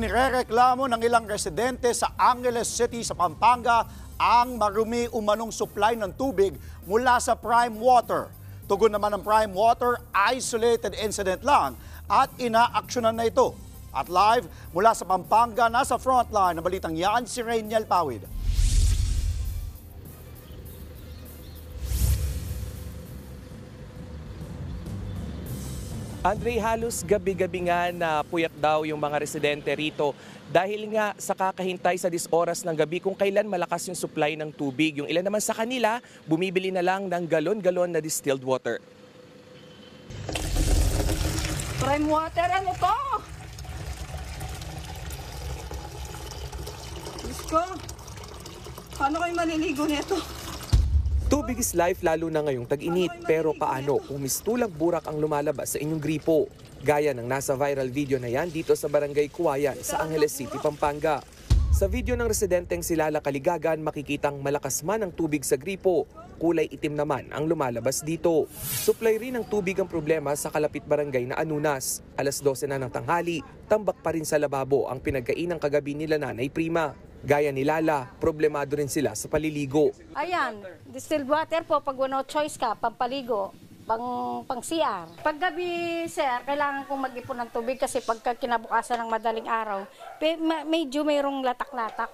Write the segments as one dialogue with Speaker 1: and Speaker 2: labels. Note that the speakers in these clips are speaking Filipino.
Speaker 1: Inirereklamo ng ilang residente sa Angeles City sa Pampanga ang marumi umanong supply ng tubig mula sa Prime Water. Tugon naman ng Prime Water, isolated incident lang at inaaksyonan na ito. At live mula sa Pampanga, nasa frontline ng balitang yan si Rainiel Pawid.
Speaker 2: Andre, halos gabi-gabi nga na puyat daw yung mga residente rito dahil nga sa kakahintay sa oras ng gabi kung kailan malakas yung supply ng tubig. Yung ilan naman sa kanila, bumibili na lang ng galon-galon na distilled water.
Speaker 3: Prime water, ano to? Diyos ko, paano kayo maliligo nito?
Speaker 2: Tubig is life lalo na ngayong tag-init, pero paano kung mistulang burak ang lumalabas sa inyong gripo? Gaya ng nasa viral video na yan dito sa Barangay Kuwayan sa Angeles City, Pampanga. Sa video ng residenteng si Lala Kaligagan, makikitang malakas man ang tubig sa gripo, kulay itim naman ang lumalabas dito. Supply rin ng tubig ang problema sa kalapit barangay na Anunas. Alas 12 na ng tanghali, tambak pa rin sa lababo ang pinagkainang kagabi nila Nanay Prima. Gaya ni Lala, problemado rin sila sa paliligo.
Speaker 4: Ayan, distilled water po pag no choice ka, pampaligo, pang CR. Pag gabi, sir, kailangan kong mag-ipon ng tubig kasi pagka kinabukasan ng madaling araw, medyo mayroong latak-latak.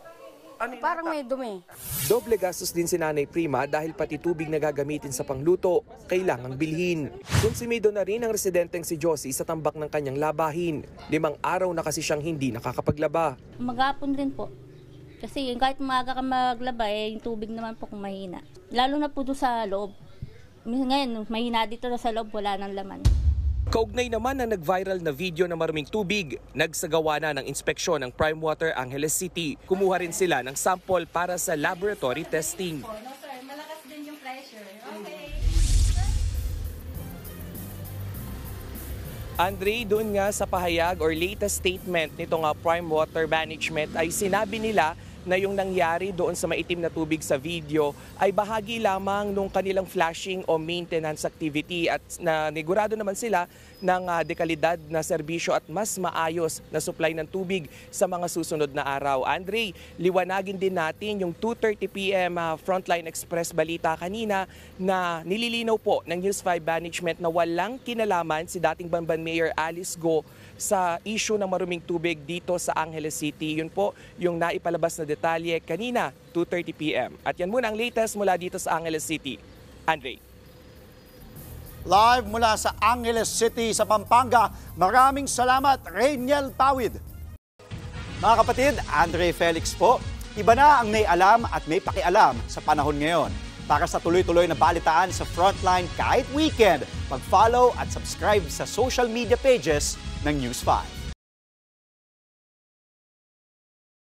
Speaker 4: Parang may dumi.
Speaker 2: Doble gastos din si Nanay Prima dahil pati tubig na gagamitin sa pangluto, kailangang bilhin. Konsumido na rin ang residenteng si Josie sa tambak ng kanyang labahin. 5 araw na kasi siyang hindi nakakapaglaba.
Speaker 5: Maghapon din po. Kasi kahit maaga ka maglaba, yung tubig naman po kung mahina. Lalo na po doon sa loob. Ngayon, mahina dito na sa loob, wala nang laman.
Speaker 2: Kaugnay naman ang nag-viral na video ng maruming tubig. Nagsagawa na ng inspeksyon ng Prime Water Angeles City. Kumuha rin sila ng sample para sa laboratory testing.
Speaker 5: Malakas din yung pressure. Okay.
Speaker 2: Andre, doon nga sa pahayag or latest statement nitong Prime Water Management ay sinabi nila na yung nangyari doon sa maitim na tubig sa video ay bahagi lamang nung kanilang flashing o maintenance activity at nanigurado naman sila ng dekalidad na serbisyo at mas maayos na supply ng tubig sa mga susunod na araw. Andre, liwanagin din natin yung 2:30 PM Frontline Express balita kanina na nililinaw po ng News 5 Management na walang kinalaman si dating Bamban Mayor Alice Go sa issue ng maruming tubig dito sa Angeles City. Yun po yung naipalabas na detalye kanina, 2:30 PM. At yan muna ang latest mula dito sa Angeles City. Andre.
Speaker 1: Live mula sa Angeles City sa Pampanga, maraming salamat, Rainiel Pawid. Mga kapatid, Andre Felix po. Iba na ang may alam at may pakialam sa panahon ngayon. Para sa tuloy-tuloy na balitaan sa Frontline kahit weekend, mag-follow at subscribe sa social media pages ng News 5.